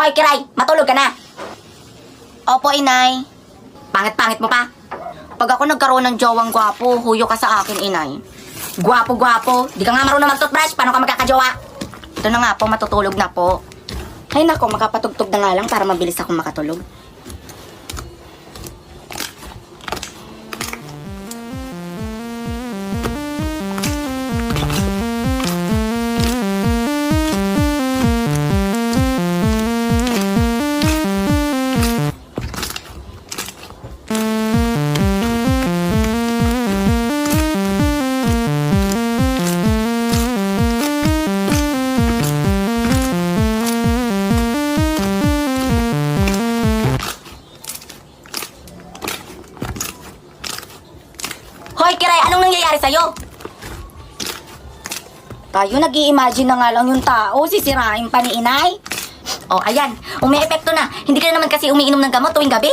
Hoy, Kiray! Matulog ka na! Opo, inay. Pangit-pangit mo pa. Pag ako nagkaroon ng jowang gwapo, huyo ka sa akin, inay. Gwapo-gwapo. Di ka nga marunong mag-toothbrush. Paano ka magkakajowa? Ito na nga po, matutulog na po. Ay nako, makapatugtog na nga lang para mabilis akong makatulog. Hoy, Kiray! Anong nangyayari sa'yo? Tayo, nag-i-imagine na nga lang yung tao. Sisirain pa ni inay. Oh, ayan. Umi-epekto na. Hindi ka na naman kasi umiinom ng gamot tuwing gabi.